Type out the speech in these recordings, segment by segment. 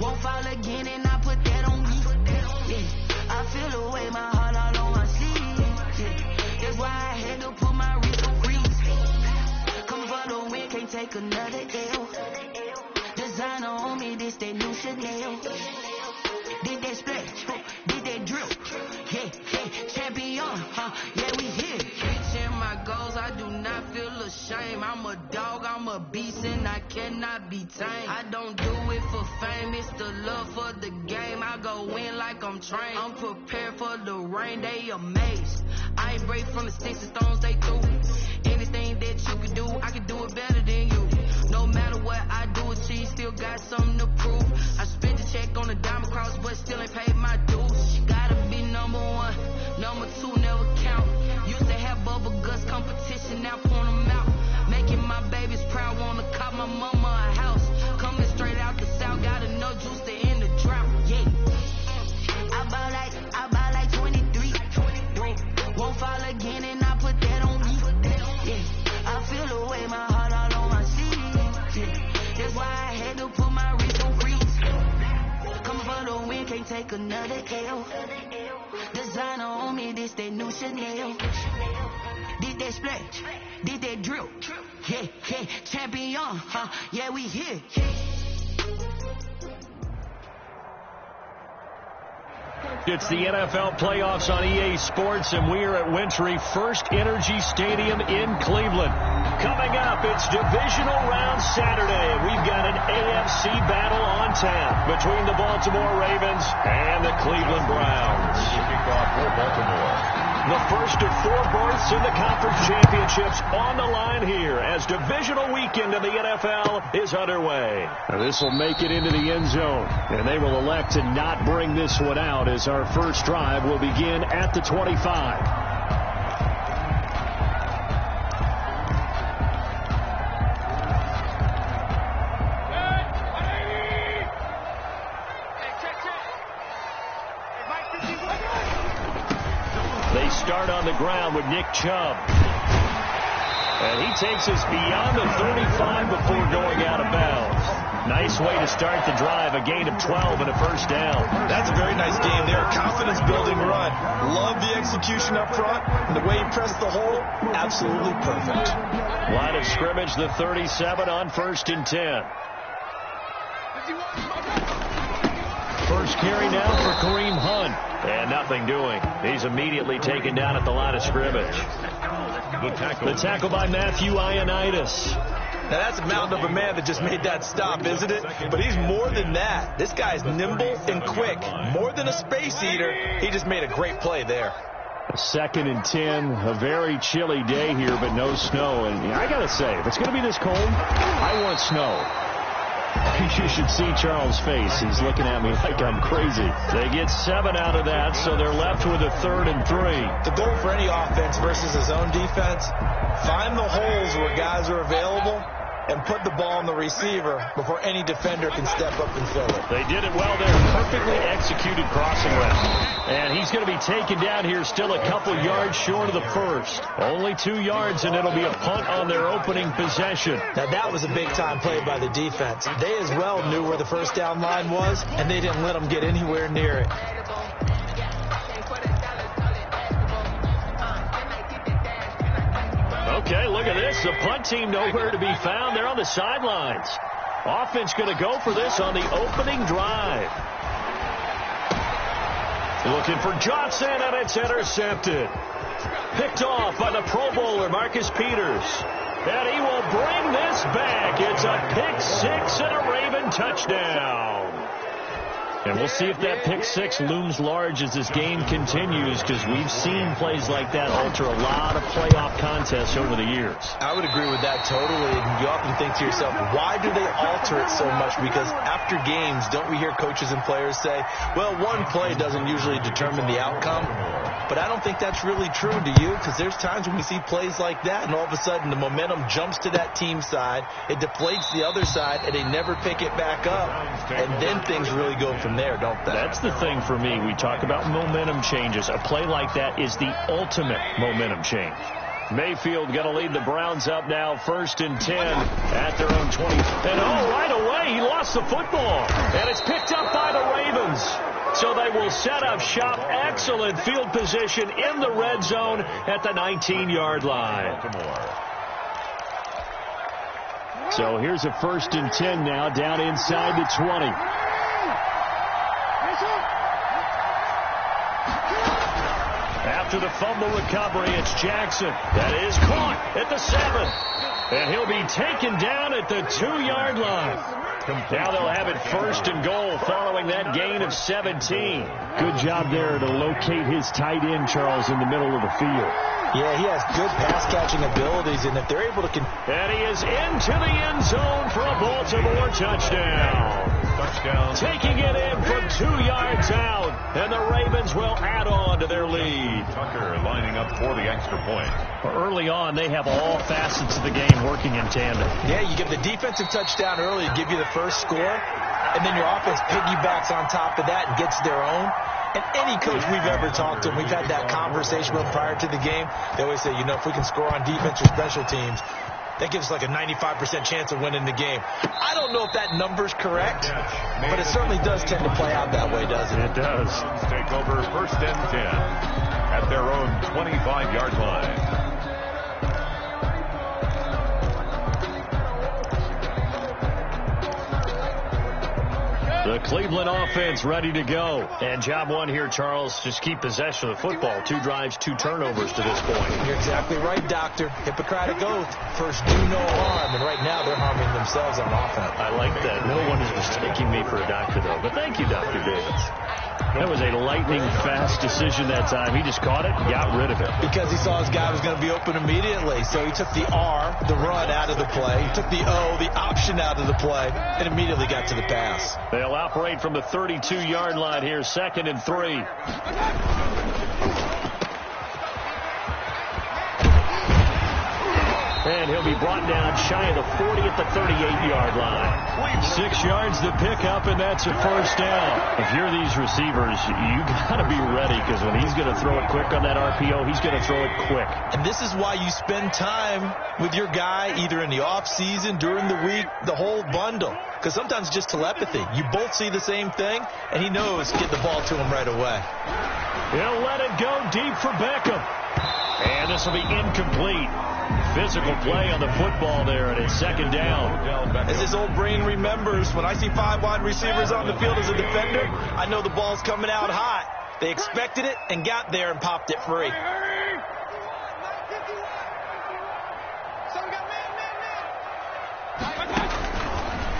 Won't fall again, and I put that on me. Yeah, I feel the way, my heart all on my sleeve. Yeah, that's why I had to put my wrist on freeze. Come for the win, can't take another L. Designer on me, this that new Chanel. Did that splash, did that drill. Yeah, champion, yeah, we here. Reaching my goals, I do not feel ashamed. I'm a dog, I'm a beast, and I cannot be tamed. I don't do it for fame, it's the love for the game. I go in like I'm trained. I'm prepared for the rain, they amazed. I ain't break from the sticks and stones they threw. Anything that you can do, I can do it better than you. No matter what I do, she still got something to prove. I spent the check on the diamond cross, but still ain't paid my dues. She gotta be number one, number two never count. Used to have bubble guts competition, now point them out. Making my babies proud, wanna cop my mama a house. Coming straight out the south, got enough juice to end the drought. Yeah, I buy like 23. Won't fall again, and I put that on me. Yeah, I feel the way, my heart all on my sleeve. Yeah, that's why I had to put my wrist on freeze. Coming for the win, can't take another L. Designer on me, this that new Chanel. Did that splash, did that drill. Yeah, champion, yeah, we here. It's the NFL playoffs on EA Sports, and we are at Wintry First Energy Stadium in Cleveland. Coming up, it's Divisional Round Saturday. We've got an AFC battle on tap between the Baltimore Ravens and the Cleveland Browns. Kickoff for Baltimore. The first of 4 berths in the conference championships on the line here as divisional weekend in the NFL is underway. This will make it into the end zone, and they will elect to not bring this one out as our first drive will begin at the 25. They start on the ground with Nick Chubb. And he takes us beyond the 35 before going out of bounds. Nice way to start the drive, a gain of 12 and a first down. That's a very nice game there. Confidence-building run. Love the execution up front. And the way he pressed the hole, absolutely perfect. Line of scrimmage, the 37 on 1st and 10. First carry now for Kareem Hunt. And nothing doing. He's immediately taken down at the line of scrimmage. The tackle by Matthew Ioannidis. Now that's a mountain of a man that just made that stop, isn't it? But he's more than that. This guy's nimble and quick. More than a space eater. He just made a great play there. 2nd and 10. A very chilly day here, but no snow. And I got to say, if it's going to be this cold, I want snow. You should see Charles' face. He's looking at me like I'm crazy. They get 7 out of that, so they're left with a 3rd and 3. The goal for any offense versus his own defense, find the holes where guys are available and put the ball on the receiver before any defender can step up and fill it. They did it well there. Perfectly executed crossing route. And he's going to be taken down here still a couple yards short of the first. Only 2 yards, and it'll be a punt on their opening possession. Now, that was a big-time play by the defense. They as well knew where the first down line was, and they didn't let them get anywhere near it. Okay, look at this. The punt team nowhere to be found. They're on the sidelines. Offense going to go for this on the opening drive. Looking for Johnson, and it's intercepted. Picked off by the Pro Bowler, Marcus Peters. And he will bring this back. It's a pick 6 and a Raven touchdown. And we'll see if that pick 6 looms large as this game continues, because we've seen plays like that alter a lot of playoff contests over the years. I would agree with that totally. And you often think to yourself, why do they alter it so much? Because after games, don't we hear coaches and players say, well, one play doesn't usually determine the outcome. But I don't think that's really true, do you? Because there's times when we see plays like that, and all of a sudden the momentum jumps to that team side, it deflates the other side, and they never pick it back up. And then things really go from there, don't they? That's the thing for me. We talk about momentum changes. A play like that is the ultimate momentum change. Mayfield going to lead the Browns up now, 1st and 10 at their own 20. And right away, he lost the football. And it's picked up by the Ravens. So they will set up shop. Excellent field position in the red zone at the 19-yard line. So here's a 1st and 10 now, down inside the 20. After the fumble recovery, it's Jackson. That is caught at the 7. And he'll be taken down at the 2-yard line. Now they'll have it 1st and goal following that gain of 17. Good job there to locate his tight end, Charles, in the middle of the field. Yeah, he has good pass-catching abilities, and if they're able to... And he is into the end zone for a Baltimore touchdown. Taking it in from 2 yards out, and the Ravens will add on to their lead. Tucker lining up for the extra point. Early on, they have all facets of the game working in tandem. Yeah, you give the defensive touchdown early to give you the first score, and then your offense piggybacks on top of that and gets their own. And any coach we've ever talked to, we've had that conversation with prior to the game, they always say, you know, if we can score on defense or special teams, that gives us like a 95% chance of winning the game. I don't know if that number's correct, but it certainly does tend to play out that way, doesn't it? It does. Take over 1st and 10 at their own 25-yard line. The Cleveland offense ready to go. And job one here, Charles, just keep possession of the football. 2 drives, 2 turnovers to this point. You're exactly right, Doctor. Hippocratic oath. First, do no harm. And right now, they're harming themselves on offense. I like that. No one is mistaking me for a doctor, though. But thank you, Dr. Davis. That was a lightning-fast decision that time. He just caught it and got rid of it. Because he saw his guy was going to be open immediately. So he took the R, the run, out of the play. He took the O, the option, out of the play, and immediately got to the pass. They'll operate from the 32-yard line here, 2nd and 3. And he'll be brought down shy of the 40 at the 38-yard line. 6 yards to pick up, and that's a 1st down. If you're these receivers, you got to be ready, because when he's going to throw it quick on that RPO, he's going to throw it quick. And this is why you spend time with your guy either in the offseason, during the week, the whole bundle. Because sometimes it's just telepathy. You both see the same thing, and he knows get the ball to him right away. He'll let it go deep for Beckham. And this will be incomplete. Physical play on the football there, and it's 2nd down. As his old brain remembers, when I see 5 wide receivers on the field as a defender, I know the ball's coming out hot. They expected it and got there and popped it free.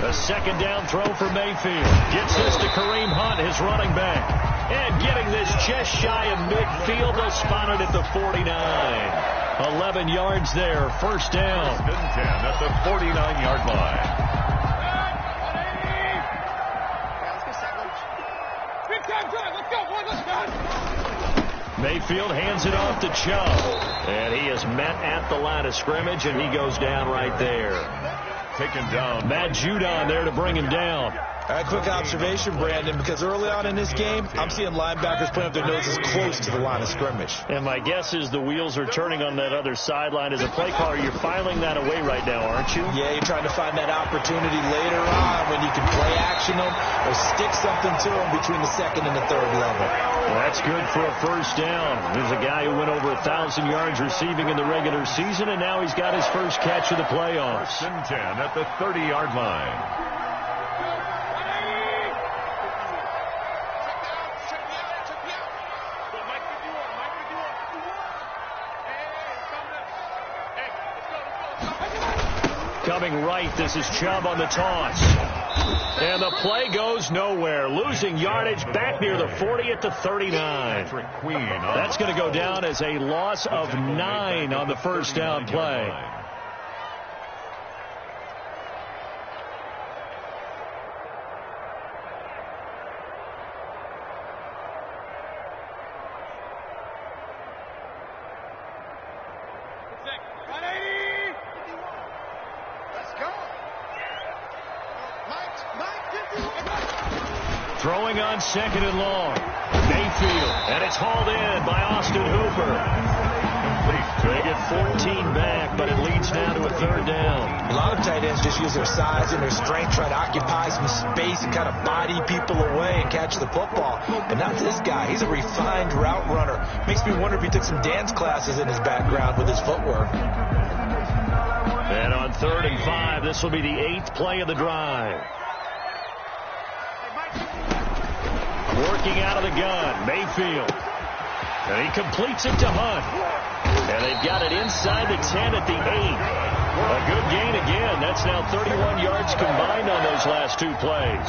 A 2nd down throw for Mayfield. Gets this to Kareem Hunt, his running back. And getting this just shy of midfield. They'll spot it at the 49. 11 yards there, 1st down. 1st and 10 at the 49-yard line. Mayfield hands it off to Chubb. And he is met at the line of scrimmage, and he goes down right there. Taken down. Matt Judon there to bring him down. All right, quick observation, Brandon, because early on in this game, I'm seeing linebackers putting up their noses close to the line of scrimmage. And my guess is the wheels are turning on that other sideline. As a play caller, you're filing that away right now, aren't you? Yeah, you're trying to find that opportunity later on when you can play action them or stick something to them between the 2nd and the 3rd level. Well, that's good for a 1st down. There's a guy who went over 1,000 yards receiving in the regular season, and now he's got his first catch of the playoffs. 1st and 10 at the 30-yard line. Coming right, this is Chubb on the toss. And the play goes nowhere. Losing yardage back near the 40 at the 39. That's going to go down as a loss of 9 on the 1st down play. Throwing on 2nd and long. Mayfield, and it's hauled in by Austin Hooper. Complete They get 14 back, but it leads now to a third down. A lot of tight ends just use their size and their strength, try to occupy some space and kind of body people away and catch the football. But not this guy. He's a refined route runner. Makes me wonder if he took some dance classes in his background with his footwork. And on 3rd and 5, this will be the 8th play of the drive. Working out of the gun, Mayfield. And he completes it to Hunt. And they've got it inside the 10 at the 8. A good gain again. That's now 31 yards combined on those last 2 plays.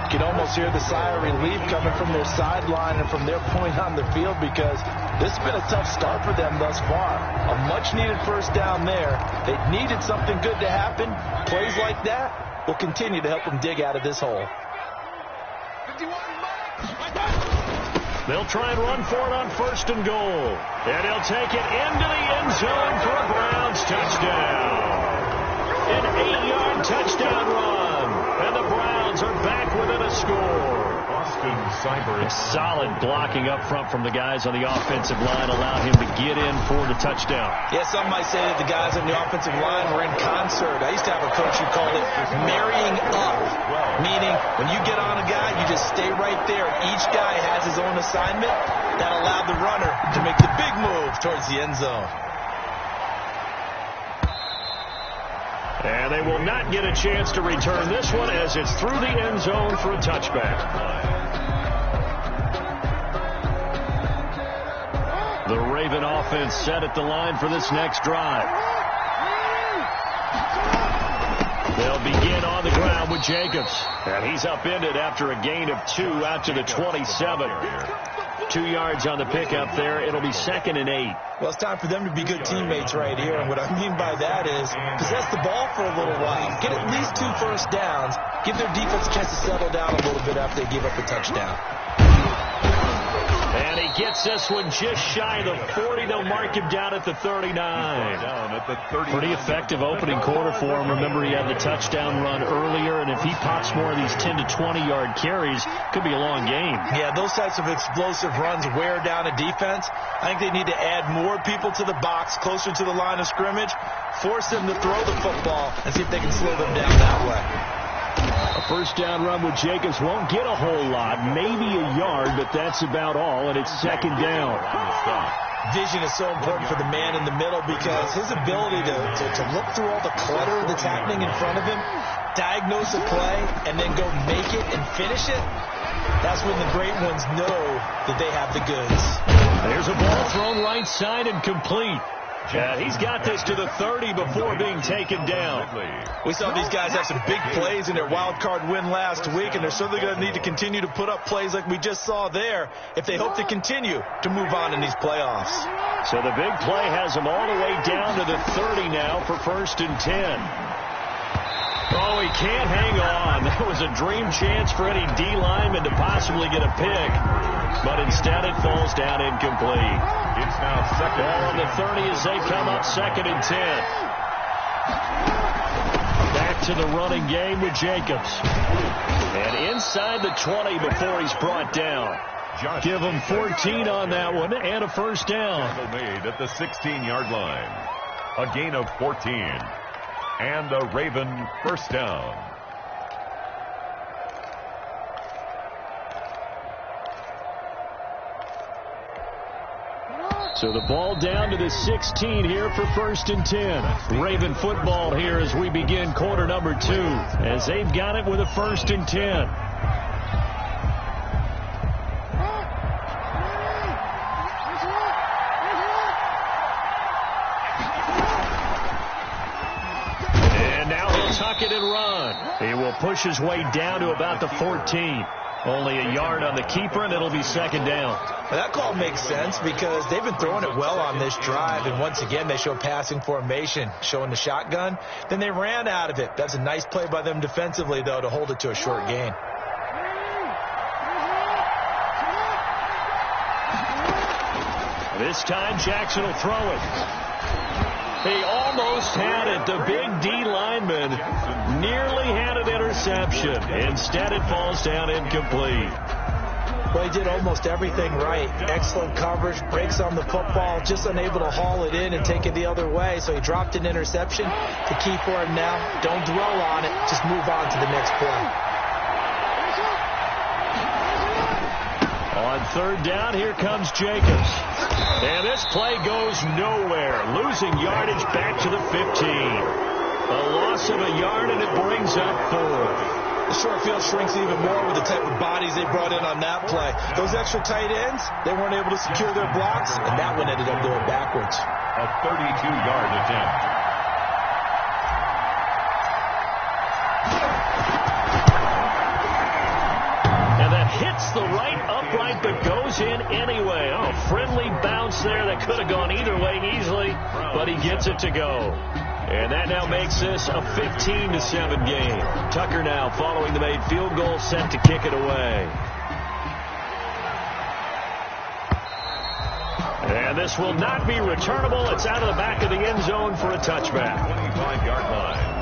You can almost hear the sigh of relief coming from their sideline and from their point on the field, because this has been a tough start for them thus far. A much-needed first down there. They needed something good to happen. Plays like that will continue to help them dig out of this hole. They'll try and run for it on 1st and goal. And he'll take it into the end zone for a Browns touchdown. An 8-yard touchdown run. And the Browns are back within a score. Austin Seibert. Solid blocking up front from the guys on the offensive line allowed him to get in for the touchdown. Yeah, some might say that the guys on the offensive line were in concert. I used to have a coach who called it marrying up, meaning when you get on a guy, you just stay right there. Each guy has his own assignment. That allowed the runner to make the big move towards the end zone. And they will not get a chance to return this one as it's through the end zone for a touchback. The Raven offense set at the line for this next drive. They'll begin on the ground with Jacobs. And he's upended after a gain of 2 out to the 27. 2 yards on the pickup there. It'll be 2nd and 8. Well, it's time for them to be good teammates right here. And what I mean by that is possess the ball for a little while. Get at least 2 first downs. Give their defense a chance to settle down a little bit after they give up a touchdown. And he gets this one just shy of the 40. They'll mark him down at the 39. Pretty effective opening quarter for him. Remember, he had the touchdown run earlier, and if he pops more of these 10 to 20-yard carries, could be a long game. Yeah, those types of explosive runs wear down a defense. I think they need to add more people to the box, closer to the line of scrimmage, force them to throw the football, and see if they can slow them down that way. A first down run with Jacobs won't get a whole lot, maybe a yard, but that's about all, and it's 2nd down. Vision is so important for the man in the middle, because his ability to look through all the clutter that's happening in front of him, diagnose a play, and then go make it and finish it, that's when the great ones know that they have the goods. There's a ball thrown right side and complete. And he's got this to the 30 before being taken down. We saw these guys have some big plays in their wild card win last week, and they're certainly going to need to continue to put up plays like we just saw there if they hope to continue to move on in these playoffs. So the big play has them all the way down to the 30 now for 1st and 10. Oh, he can't hang on. That was a dream chance for any D lineman to possibly get a pick. But instead it falls down incomplete. It's now 2nd. Ball on the 30 as they come up 2nd and 10. Back to the running game with Jacobs. And inside the 20 before he's brought down. Give him 14 on that one and a first down. Made at the 16-yard line. A gain of 14. And a Raven first down. So the ball down to the 16 here for 1st and 10. Raven football here as we begin quarter number 2, as they've got it with a 1st and 10. And now he'll tuck it and run. He will push his way down to about the 14. Only a yard on the keeper, and it'll be 2nd down. Well, that call makes sense because they've been throwing it well on this drive, and once again they show passing formation, showing the shotgun. Then they ran out of it. That's a nice play by them defensively, though, to hold it to a short gain. This time Jackson will throw it. He almost had it. The big D lineman nearly had an interception. Instead, it falls down incomplete. Well, he did almost everything right. Excellent coverage, breaks on the football, just unable to haul it in and take it the other way. So he dropped an interception. The key for him now, don't dwell on it. Just move on to the next play. On third down, here comes Jacobs. And this play goes nowhere. Losing yardage back to the 15. A loss of a yard, and it brings up 4. The short field shrinks even more with the type of bodies they brought in on that play. Those extra tight ends, they weren't able to secure their blocks, and that one ended up going backwards. A 32-yard attempt. And that hits the right upright but goes in anyway. Oh, friendly bounce there that could have gone either way easily, but he gets it to go. And that now makes this a 15-7 game. Tucker now following the made field goal, set to kick it away. And this will not be returnable. It's out of the back of the end zone for a touchback. 25-yard line.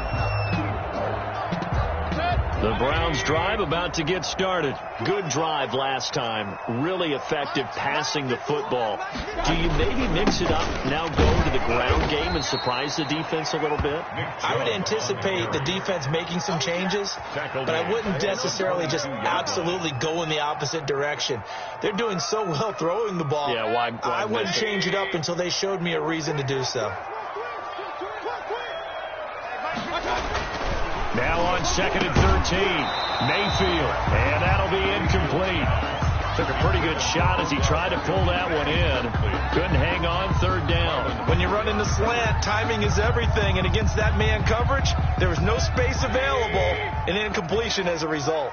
The Browns drive about to get started. Good drive last time. Really effective passing the football. Do you maybe mix it up, now go to the ground game and surprise the defense a little bit? I would anticipate the defense making some changes, but I wouldn't necessarily just absolutely go in the opposite direction. They're doing so well throwing the ball. Yeah, why I wouldn't change it up until they showed me a reason to do so. Now on 2nd and 13, Mayfield, and that'll be incomplete. Took a pretty good shot as he tried to pull that one in. Couldn't hang on, third down. When you run in the slant, timing is everything, and against that man coverage, there was no space available, and incompletion as a result.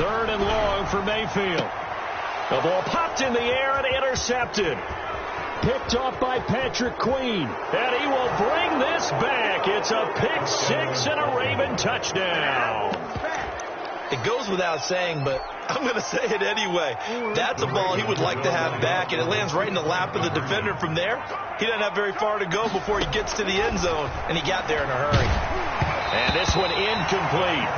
Third and long for Mayfield. The ball popped in the air and intercepted. Picked off by Patrick Queen. And he will bring this back. It's a pick six and a Raven touchdown. It goes without saying, but I'm going to say it anyway. That's a ball he would like to have back, and it lands right in the lap of the defender from there. He doesn't have very far to go before he gets to the end zone, and he got there in a hurry. And this one incomplete.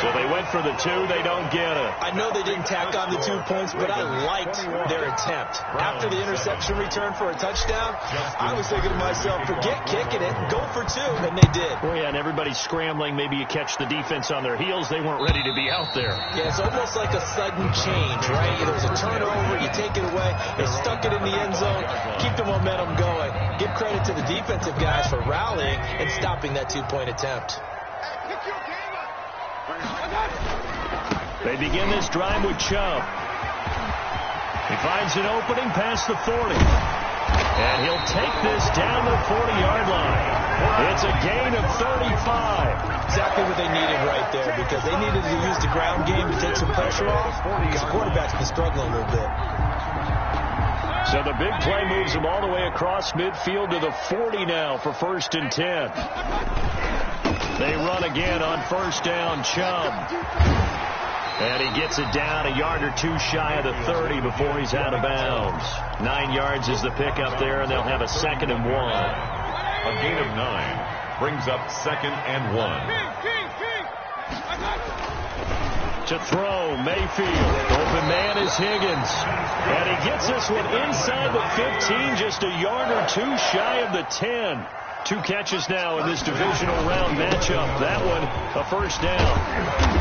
So they went for the 2. They don't get it. I know they didn't tack on the 2 points, but I liked their attempt. After the interception return for a touchdown, I was thinking to myself, forget kicking it, go for 2, and they did. Oh, yeah, and everybody's scrambling. Maybe you catch the defense on their heels. They weren't ready to be out there. Yeah, it's almost like a sudden change, right? There's a turnover, you take it away, they stuck it in the end zone, keep the momentum going. Give credit to the defensive guys for rallying and stopping that 2-point attempt. They begin this drive with Chubb. He finds an opening past the 40. And he'll take this down to the 40-yard line. It's a gain of 35. Exactly what they needed right there, because they needed to use the ground game to take some pressure off, because the quarterback's been struggling a little bit. So the big play moves him all the way across midfield to the 40 now for 1st and 10. They run again on 1st down, Chubb. And he gets it down a yard or 2 shy of the 30 before he's out of bounds. 9 yards is the pickup there, and they'll have a 2nd and 1. A gain of 9 brings up 2nd and 1. To throw, Mayfield. Open man is Higgins. And he gets this one inside the 15, just a yard or 2 shy of the 10. 2 catches now in this divisional round matchup. That one, a 1st down.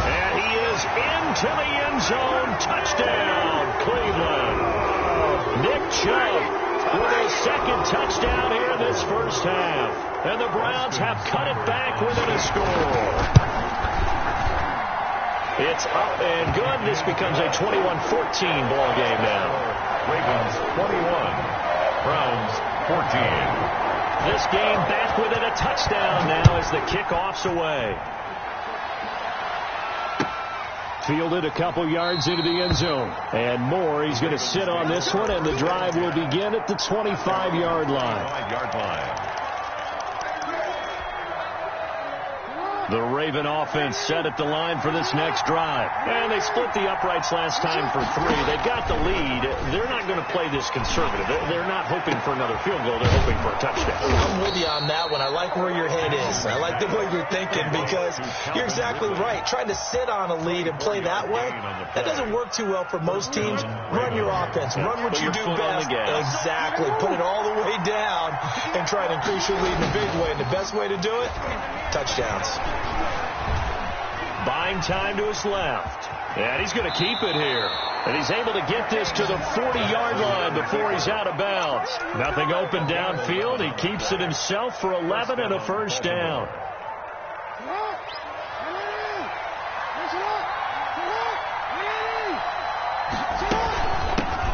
And he is into the end zone. Touchdown, Cleveland. Nick Chubb with his 2nd touchdown here in this 1st half. And the Browns have cut it back within a score. It's up and good. This becomes a 21-14 ball game now. Ravens 21, Browns 14. This game back within a touchdown now as the kickoff's away. Fielded a couple yards into the end zone. And more. He's going to sit on this one, and the drive will begin at the 25-yard line. The Raven offense set at the line for this next drive. And they split the uprights last time for 3. They got the lead. They're not going to play this conservative. They're not hoping for another field goal. They're hoping for a touchdown. I'm with you on that one. I like where your head is. I like the way you're thinking because you're exactly right. Trying to sit on a lead and play that way, that doesn't work too well for most teams. Run your offense. Run what you do best. Exactly. Put it all the way down and try to increase your lead in a big way. And the best way to do it, touchdowns. Buying time to his left. And he's going to keep it here. And he's able to get this to the 40-yard line before he's out of bounds. Nothing open downfield. He keeps it himself for 11 and a first down.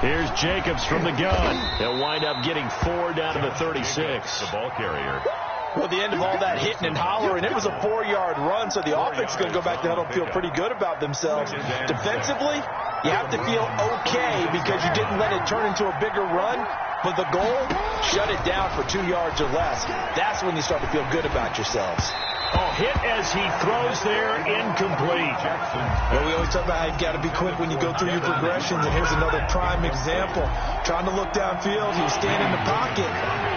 Here's Jacobs from the gun. He'll wind up getting 4 down to the 36. The ball carrier. Well, the end of all that hitting and hollering, it was a 4-yard run, so the offense is going to go back to huddle and feel pretty good about themselves. Defensively, you have to feel okay because you didn't let it turn into a bigger run, but the goal, shut it down for 2 yards or less. That's when you start to feel good about yourselves. Oh, hit as he throws there, incomplete. Well, we always talk about how you got to be quick when you go through your progressions, and here's another prime example. Trying to look downfield, he was standing in the pocket,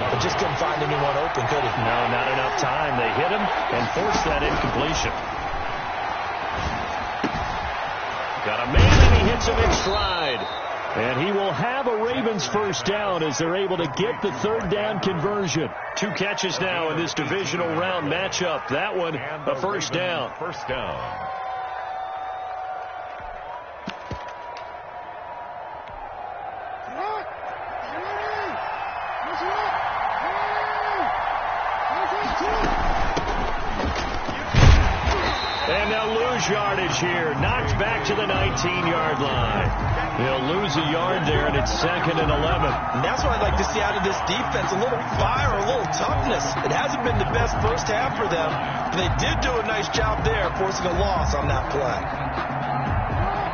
but just couldn't find anyone open, could he? No, not enough time. They hit him and forced that incompletion. Got a man, and he hits him in stride. And he will have a Ravens first down as they're able to get the third down conversion. 2 catches now in this divisional round matchup. That one, a first down. First down. And they'll lose yardage here. Knocked back to the 19-yard line. He'll lose a yard there, and it's 2nd and 11. And that's what I'd like to see out of this defense, a little fire, a little toughness. It hasn't been the best first half for them, but they did do a nice job there, forcing a loss on that play.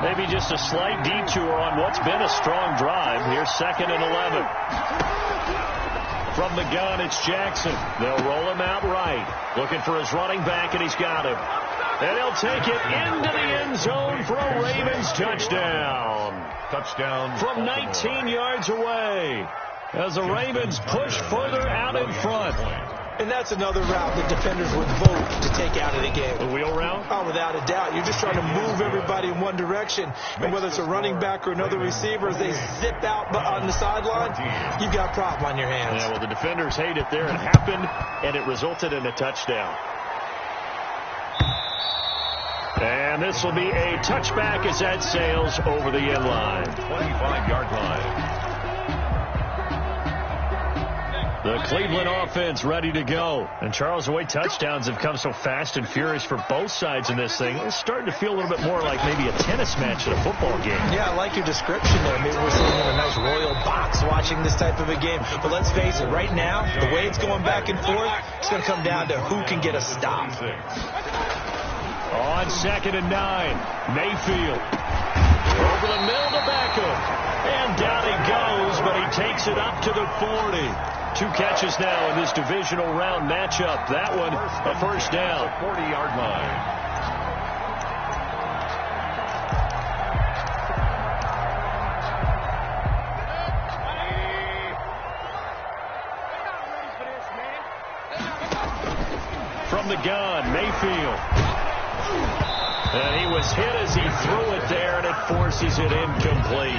Maybe just a slight detour on what's been a strong drive. Here's 2nd and 11. From the gun, it's Jackson. They'll roll him out right. Looking for his running back, and he's got him. And he'll take it into the end zone for a Ravens touchdown. Touchdown. From 19 yards away as the Ravens push further out in front. And that's another route that defenders would vote to take out of the game. The wheel route? Oh, without a doubt. You're just trying to move everybody in one direction. And whether it's a running back or another receiver, as they zip out on the sideline, you've got a problem on your hands. Yeah, well, the defenders hate it there. It happened, and it resulted in a touchdown. And this will be a touchback as that sails over the end line. 25-yard line. The Cleveland offense ready to go. And, Charles, the way touchdowns have come so fast and furious for both sides in this thing, it's starting to feel a little bit more like maybe a tennis match at a football game. Yeah, I like your description there. Maybe we're sitting in a nice royal box watching this type of a game. But let's face it, right now, the way it's going back and forth, it's going to come down to who can get a stop. On 2nd and 9, Mayfield. Over the middle to Beckham. And down he goes, but he takes it up to the 40. 2 catches now in this divisional round matchup. That one, a first down. 40-yard line. From the gun, Mayfield. And he was hit as he threw it there, and it forces it incomplete.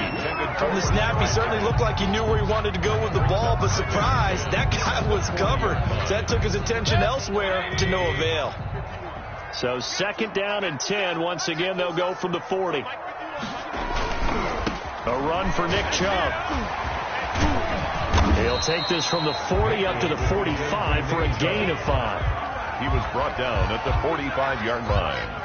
From the snap, he certainly looked like he knew where he wanted to go with the ball, but surprise, that guy was covered. So that took his attention elsewhere to no avail. So 2nd down and 10. Once again, they'll go from the 40. A run for Nick Chubb. He'll take this from the 40 up to the 45 for a gain of 5. He was brought down at the 45-yard line.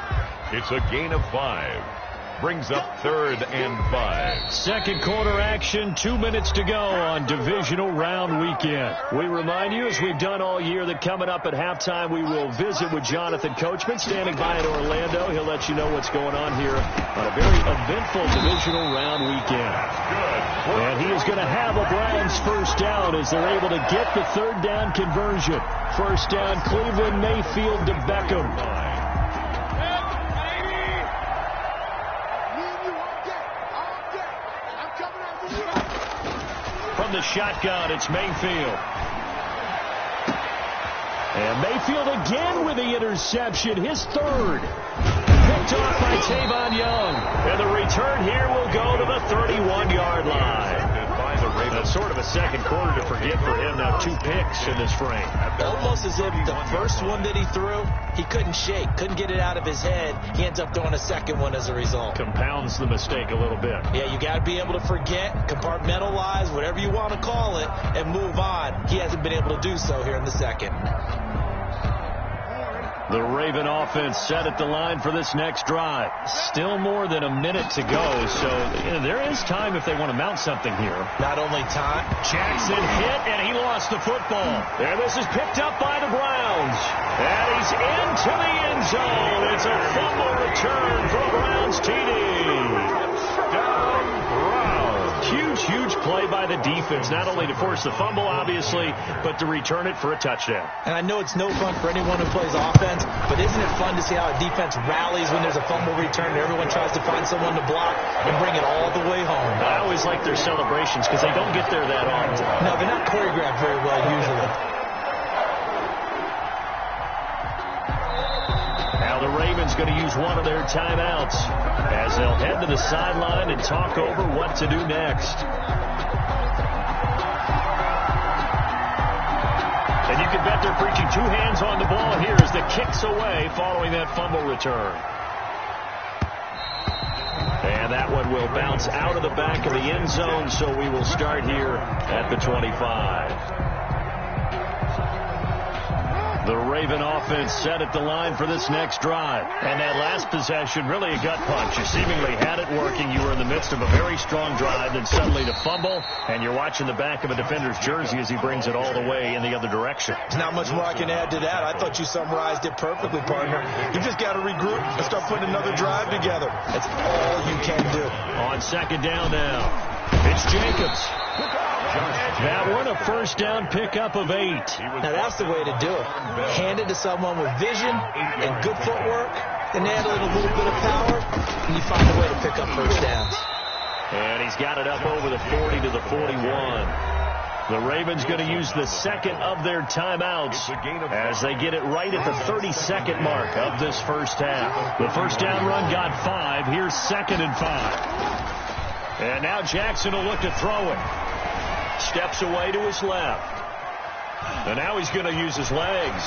It's a gain of 5. Brings up 3rd and 5. Second quarter action, 2 minutes to go on divisional round weekend. We remind you, as we've done all year, that coming up at halftime, we will visit with Jonathan Coachman, standing by in Orlando. He'll let you know what's going on here on a very eventful divisional round weekend. And he is going to have a Browns first down as they're able to get the third down conversion. First down, Cleveland, Mayfield to Beckham. From the shotgun, it's Mayfield. And Mayfield again with the interception, his third. Picked off by Tavon Young. And the return here will go to the 31-yard line. That's sort of a second quarter to forget for him. Now 2 picks in this frame. Almost as if the first one that he threw, he couldn't shake, couldn't get it out of his head. He ends up throwing a second one as a result. Compounds the mistake a little bit. Yeah, you got to be able to forget, compartmentalize, whatever you want to call it, and move on. He hasn't been able to do so here in the second. The Raven offense set at the line for this next drive. Still more than a minute to go, so there is time if they want to mount something here. Not only time. Jackson hit, and he lost the football. And this is picked up by the Browns. And he's into the end zone. It's a fumble return for the Browns TD. Huge play by the defense, not only to force the fumble, obviously, but to return it for a touchdown. And I know it's no fun for anyone who plays offense, but isn't it fun to see how a defense rallies when there's a fumble return and everyone tries to find someone to block and bring it all the way home? I always like their celebrations because they don't get there that often. No, they're not choreographed very well usually. Now the Ravens going to use one of their timeouts as they'll head to the sideline and talk over what to do next. And you can bet they're preaching 2 hands on the ball here as the kick's away following that fumble return. And that one will bounce out of the back of the end zone, so we will start here at the 25. The Raven offense set at the line for this next drive. And that last possession, really a gut punch. You seemingly had it working. You were in the midst of a very strong drive, then suddenly to fumble, and you're watching the back of a defender's jersey as he brings it all the way in the other direction. There's not much more I can add to that. I thought you summarized it perfectly, partner. You just got to regroup and start putting another drive together. That's all you can do. On second down now, it's Jacobs. That one, a first down pickup of 8. Now, that's the way to do it. Hand it to someone with vision and good footwork, and handle it a little bit of power, and you find a way to pick up first downs. And he's got it up over the 40 to the 41. The Ravens going to use the second of their timeouts as they get it right at the 32nd mark of this first half. The first down run got 5. Here's 2nd and 5. And now Jackson will look to throw it. Steps away to his left. And now he's going to use his legs.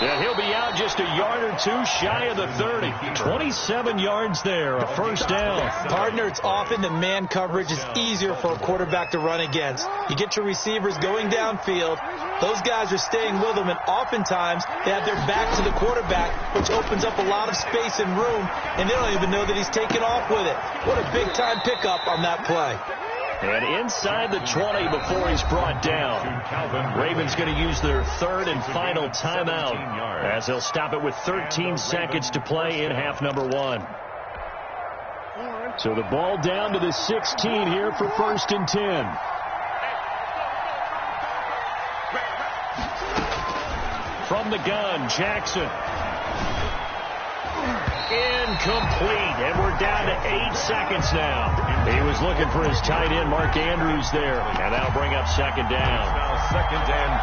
And he'll be out just a yard or 2 shy of the 30. 27 yards there, a first down. Partner, it's often the man coverage is easier for a quarterback to run against. You get your receivers going downfield. Those guys are staying with them, and oftentimes they have their back to the quarterback, which opens up a lot of space and room, and they don't even know that he's taken off with it. What a big-time pickup on that play. And inside the 20 before he's brought down. Ravens going to use their 3rd and final timeout as they'll stop it with 13 seconds to play in half number 1. So the ball down to the 16 here for 1st and 10. From the gun, Jackson. Incomplete, and we're down to 8 seconds now. He was looking for his tight end, Mark Andrews, there, and that'll bring up 2nd down. Now 2nd and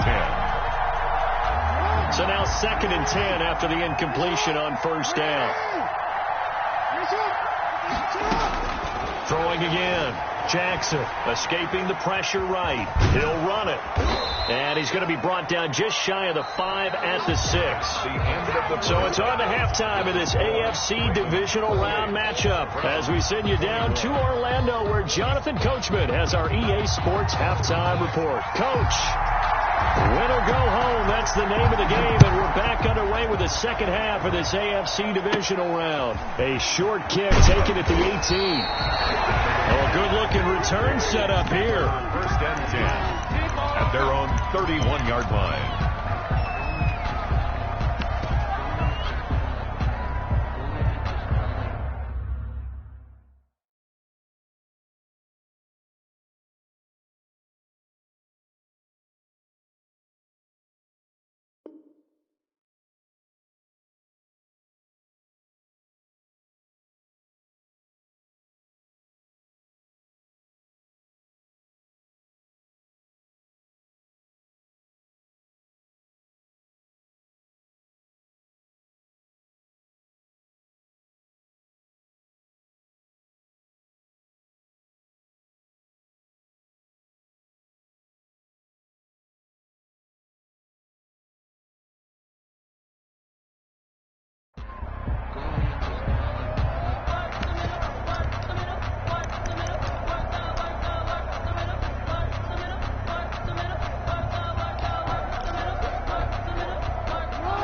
10. So now 2nd and 10 after the incompletion on first down. Throwing again. Jackson escaping the pressure right. He'll run it. And he's going to be brought down just shy of the 5 at the 6. So it's on to halftime of this AFC divisional round matchup as we send you down to Orlando where Jonathan Coachman has our EA Sports halftime report. Coach, win or go home, that's the name of the game, and we're back underway with the second half of this AFC divisional round. A short kick taken at the 18. Oh, good-looking return set up here. 1st and 10 at their own 31-yard line.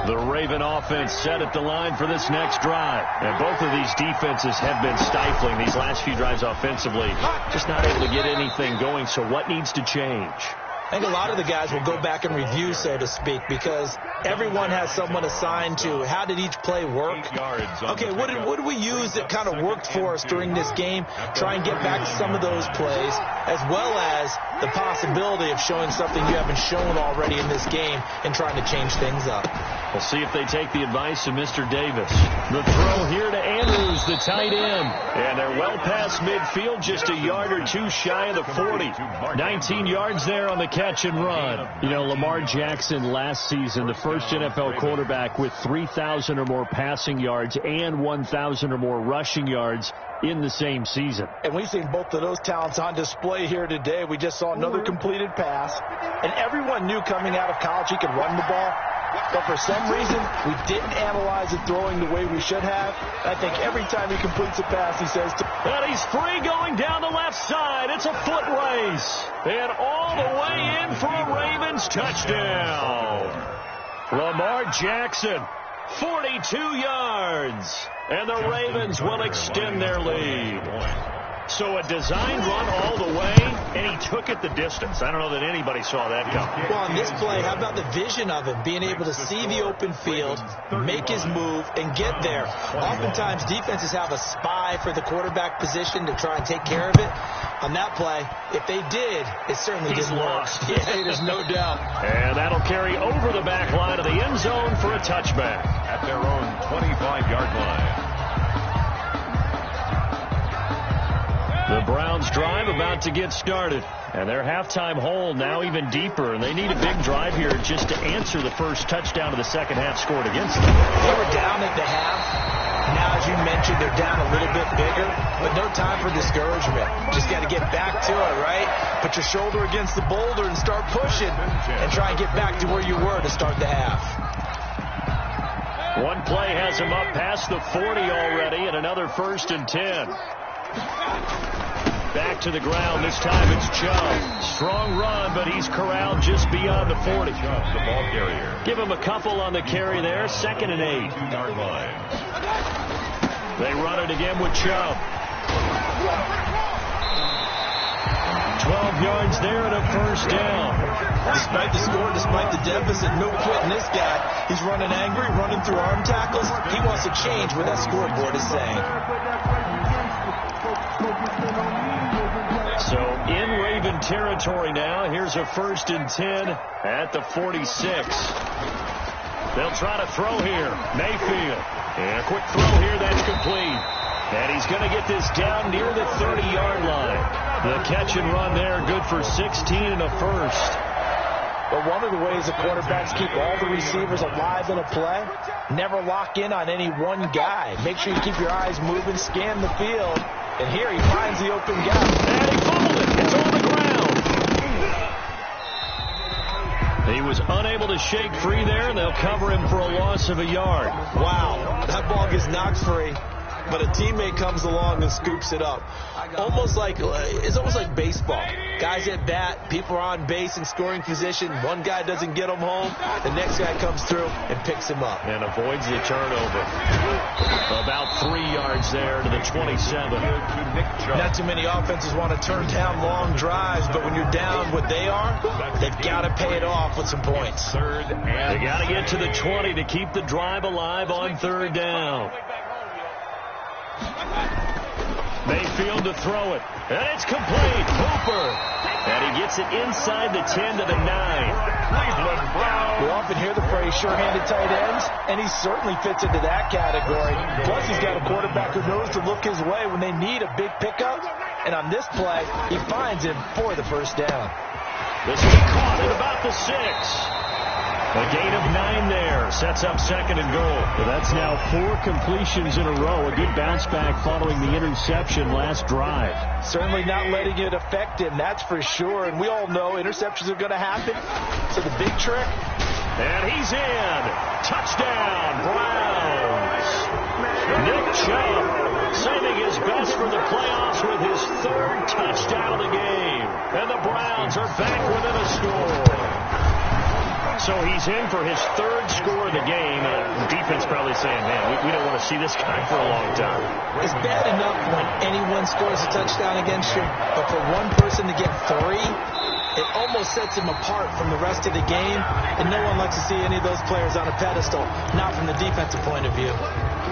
The Raven offense set at the line for this next drive. And both of these defenses have been stifling these last few drives offensively. Just not able to get anything going. So what needs to change? I think a lot of the guys will go back and review, so to speak, because everyone has someone assigned to how did each play work. Okay, what did we use that kind of worked for us during this game? Try and get back to some of those plays, as well as the possibility of showing something you haven't shown already in this game and trying to change things up. We'll see if they take the advice of Mr. Davis. The throw here to Andrews, the tight end. And they're well past midfield, just a yard or two shy of the 40. 19 yards there on the catch and run. You know, Lamar Jackson last season, the first NFL quarterback with 3,000 or more passing yards and 1,000 or more rushing yards in the same season. And we've seen both of those talents on display here today. We just saw another completed pass. And everyone knew coming out of college he could run the ball. But for some reason, we didn't analyze it throwing the way we should have. I think every time he completes a pass, he says and he's free going down the left side. It's a foot race. And all the way in for a Ravens touchdown. Lamar Jackson, 42 yards. And the Ravens will extend their lead. So a design run all the way, and he took it the distance. I don't know that anybody saw that coming. Well, on this play, how about the vision of him, being able to see the open field, make his move, and get there. Oftentimes, defenses have a spy for the quarterback position to try and take care of it. On that play, if they did, it certainly didn't work. Yeah, there's no doubt. And that'll carry over the back line of the end zone for a touchback. At their own 25-yard line. The Browns drive about to get started. And their halftime hole now even deeper. And they need a big drive here just to answer the first touchdown of the second half scored against them. They were down at the half. Now, as you mentioned, they're down a little bit bigger. But no time for discouragement. Just got to get back to it, right? Put your shoulder against the boulder and start pushing. And try and get back to where you were to start the half. One play has him up past the 40 already, and another 1st and 10. Back to the ground. This time it's Chubb. Strong run, but he's corralled just beyond the 40. Chubb, the ball carrier. Give him a couple on the carry there. 2nd and 8. 2-yard line. They run it again with Chubb. 12 yards there and a 1st down. Despite the score, despite the deficit, no quitting this guy. He's running angry, running through arm tackles. He wants to change what that scoreboard is saying. So in Raven territory now. Here's a 1st and 10 at the 46. They'll try to throw here. Mayfield. And a quick throw here. That's complete. And he's going to get this down near the 30-yard line. The catch and run there, good for 16 and a 1st. But one of the ways the quarterbacks keep all the receivers alive in a play, never lock in on any one guy. Make sure you keep your eyes moving, scan the field. And here he finds the open gap. And he fumbled it. It's on the ground. He was unable to shake free there, and they'll cover him for a loss of a yard. Wow, that ball gets knocked free. But a teammate comes along and scoops it up. It's almost like baseball. Guys at bat, people are on base in scoring position. One guy doesn't get him home. The next guy comes through and picks him up. And avoids the turnover. About 3 yards there to the 27. Not too many offenses want to turn down long drives, but when you're down what they are, they've got to pay it off with some points. They got to get to the 20 to keep the drive alive on 3rd down. Mayfield to throw it. And it's complete. Cooper. And he gets it inside the 10 to the 9. Cleveland Browns. We often hear the phrase sure-handed tight ends, and he certainly fits into that category. Plus, he's got a quarterback who knows to look his way when they need a big pickup. And on this play, he finds him for the 1st down. This will be caught at about the 6. A gain of 9 there. Sets up 2nd and goal. Well, that's now 4 completions in a row. A good bounce back following the interception last drive. Certainly not letting it affect him, that's for sure. And we all know interceptions are going to happen. So the big trick. And he's in. Touchdown, Browns. Nick Chubb saving his best for the playoffs with his 3rd touchdown of the game. And the Browns are back within a score. So he's in for his third score of the game. The defense probably saying, man, we don't want to see this guy for a long time. It's bad enough when anyone scores a touchdown against you, but for one person to get 3, it almost sets him apart from the rest of the game, and no one likes to see any of those players on a pedestal, not from the defensive point of view.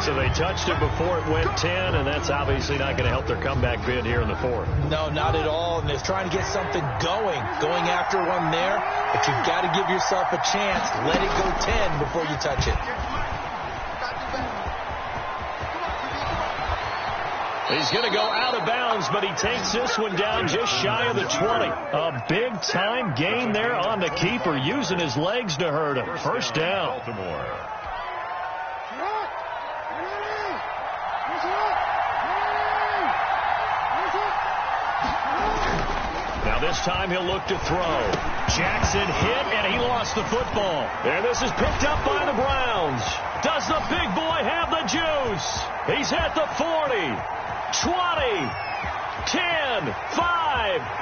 So they touched it before it went 10, and that's obviously not going to help their comeback bid here in the 4th. No, not at all, and they're trying to get something going after one there, but you've got to give yourself a chance. Let it go 10 before you touch it. He's going to go out of bounds, but he takes this one down just shy of the 20. A big-time gain there on the keeper, using his legs to hurt him. First down. Now this time he'll look to throw. Jackson hit, and he lost the football. And this is picked up by the Browns. Does the big boy have the juice? He's at the 40. 20, 10, 5,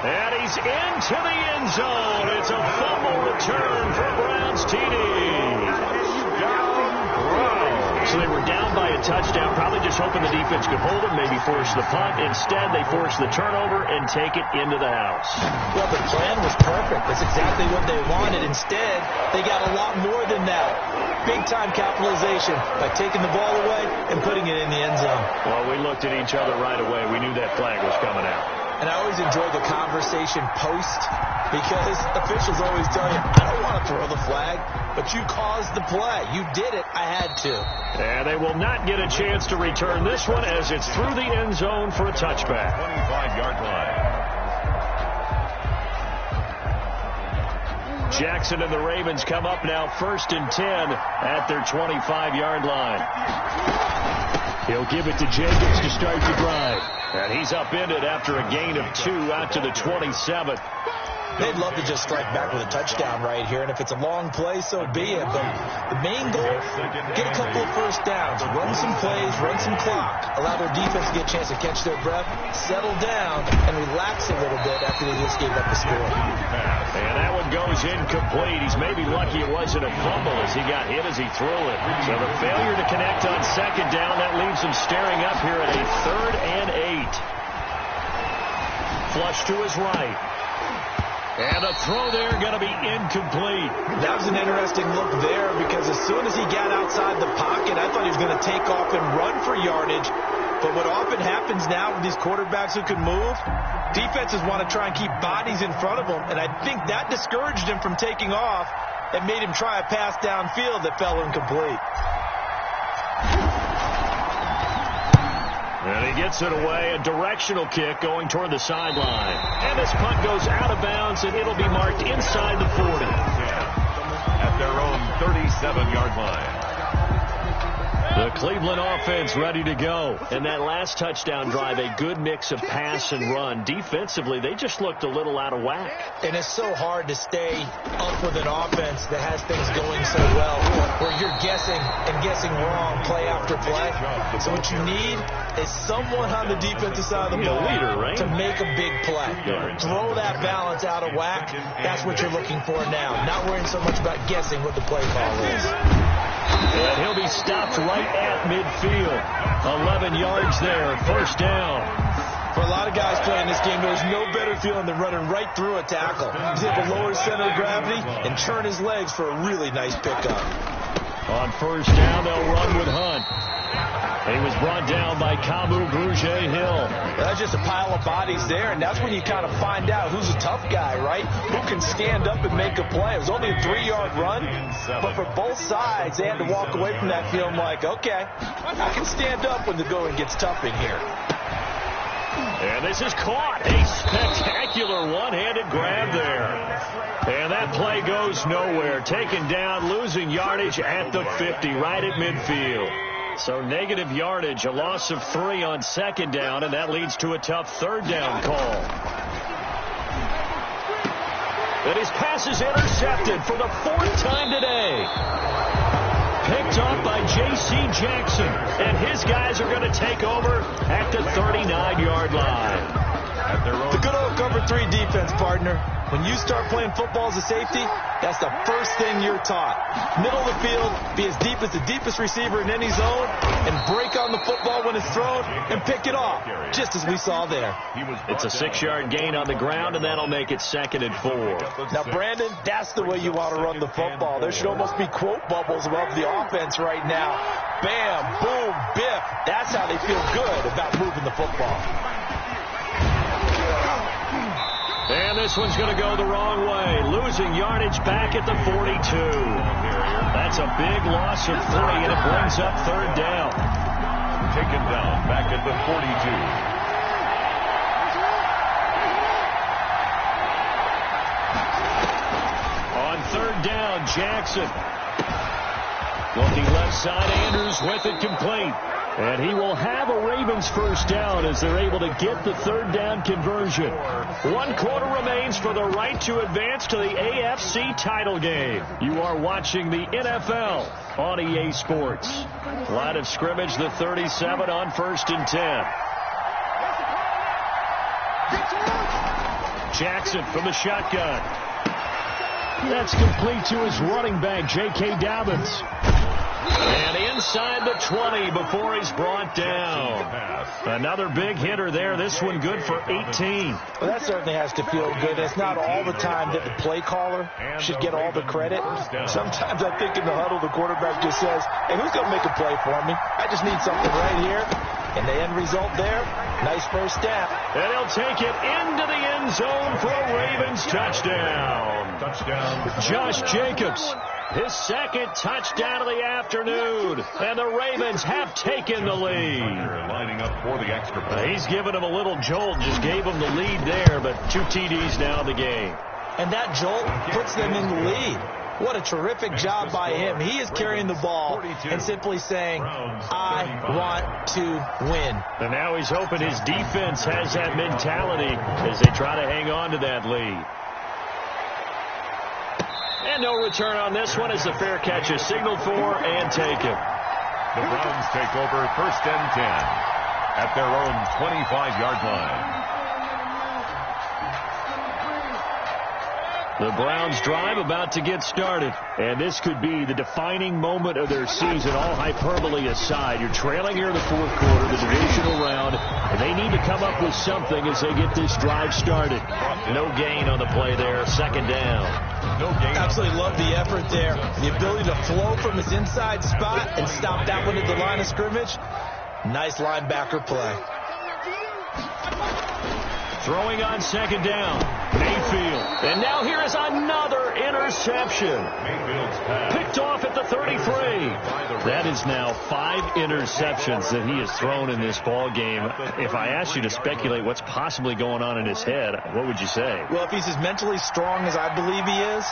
and he's into the end zone. It's a fumble return for Browns TD. So they were down by a touchdown, probably just hoping the defense could hold them, maybe force the punt. Instead, they forced the turnover and take it into the house. Well, the plan was perfect. That's exactly what they wanted. Instead, they got a lot more than that. Big-time capitalization by taking the ball away and putting it in the end zone. Well, we looked at each other right away. We knew that flag was coming out. And I always enjoy the conversation post, because officials always tell you, I don't want to throw the flag, but you caused the play. You did it. I had to. And they will not get a chance to return this one as it's through the end zone for a touchback. 25-yard line. Jackson and the Ravens come up now 1st and 10 at their 25-yard line. He'll give it to Jacobs to start the drive. And he's upended after a gain of 2 out to the 27th. They'd love to just strike back with a touchdown right here, and if it's a long play, so be it. But the main goal, get a couple of first downs, run some plays, run some clock, allow their defense to get a chance to catch their breath, settle down, and relax a little bit after they just gave up the score. And that one goes incomplete. He's maybe lucky it wasn't a fumble as he got hit as he threw it. So the failure to connect on second down, that leaves him staring up here at a 3rd and 8. Flush to his right. And a throw there going to be incomplete. That was an interesting look there, because as soon as he got outside the pocket, I thought he was going to take off and run for yardage. But what often happens now with these quarterbacks who can move, defenses want to try and keep bodies in front of them. And I think that discouraged him from taking off and made him try a pass downfield that fell incomplete. And he gets it away, a directional kick going toward the sideline. And this punt goes out of bounds, and it'll be marked inside the 40. At their own 37-yard line. The Cleveland offense ready to go. And that last touchdown drive, a good mix of pass and run. Defensively, they just looked a little out of whack. And it's so hard to stay up with an offense that has things going so well, where you're guessing and guessing wrong play after play. So what you need is someone on the defensive side of the ball to make a big play. Throw that balance out of whack. That's what you're looking for now. Not worrying so much about guessing what the play call is. And he'll be stopped right at midfield. 11 yards there, first down. For a lot of guys playing this game, there's no better feeling than running right through a tackle. He's able to lower his center of gravity and turn his legs for a really nice pickup. On first down, they'll run with Hunt. He was brought down by Kamu Grugier-Hill. That's just a pile of bodies there, and that's when you kind of find out who's a tough guy, right? Who can stand up and make a play. It was only a 3-yard run, but for both sides, they had to walk away from that feeling like, okay, I can stand up when the going gets tough in here. And this is caught. A spectacular one-handed grab there. And that play goes nowhere. Taken down, losing yardage at the 50, right at midfield. So negative yardage, a loss of 3 on second down, and that leads to a tough third down call. And his pass is intercepted for the 4th time today. Picked off by J.C. Jackson, and his guys are going to take over at the 39-yard line. at their own. The good old cover 3 defense, partner. When you start playing football as a safety, that's the first thing you're taught. Middle of the field, be as deep as the deepest receiver in any zone, and break on the football when it's thrown and pick it off, just as we saw there. It's a 6-yard gain on the ground, and that'll make it 2nd and 4. Now, Brandon, that's the way you want to run the football. There should almost be quote bubbles above the offense right now. Bam, boom, biff. That's how they feel good about moving the football. And this one's going to go the wrong way. Losing yardage back at the 42. That's a big loss of 3, and it brings up 3rd down. Taken down back at the 42. On 3rd down, Jackson. Looking left side, Andrews with it complete. And he will have a Ravens 1st down as they're able to get the 3rd down conversion. 1 quarter remains for the right to advance to the AFC title game. You are watching the NFL on EA Sports. Line of scrimmage, the 37 on 1st and 10. Jackson from the shotgun. That's complete to his running back, J.K. Dobbins. And inside the 20 before he's brought down. Another big hitter there. This one good for 18. Well, that certainly has to feel good. It's not all the time that the play caller should get all the credit. Sometimes I think in the huddle, the quarterback just says, hey, who's going to make a play for me? I just need something right here. And the end result there, nice 1st down. And he'll take it into the end zone for a Ravens touchdown. Josh Jacobs, his 2nd touchdown of the afternoon. And the Ravens have taken the lead. Lining up for the extra point. He's given him a little jolt, just gave him the lead there, but 2 TDs now in the game. And that jolt puts them in the lead. What a terrific job by him. He is carrying the ball and simply saying, I want to win. And now he's hoping his defense has that mentality as they try to hang on to that lead. And no return on this one as the fair catch is signaled for and taken. The Browns take over 1st and 10 at their own 25-yard line. The Browns drive about to get started. And this could be the defining moment of their season, all hyperbole aside. You're trailing here in the 4th quarter, the divisional round, and they need to come up with something as they get this drive started. No gain on the play there, 2nd down. Absolutely love the effort there. The ability to flow from his inside spot and stop that one at the line of scrimmage. Nice linebacker play. Throwing on 2nd down, Mayfield. And now here is another interception. Picked off at the 33. That is now 5 interceptions that he has thrown in this ball game. If I asked you to speculate what's possibly going on in his head, what would you say? Well, if he's as mentally strong as I believe he is,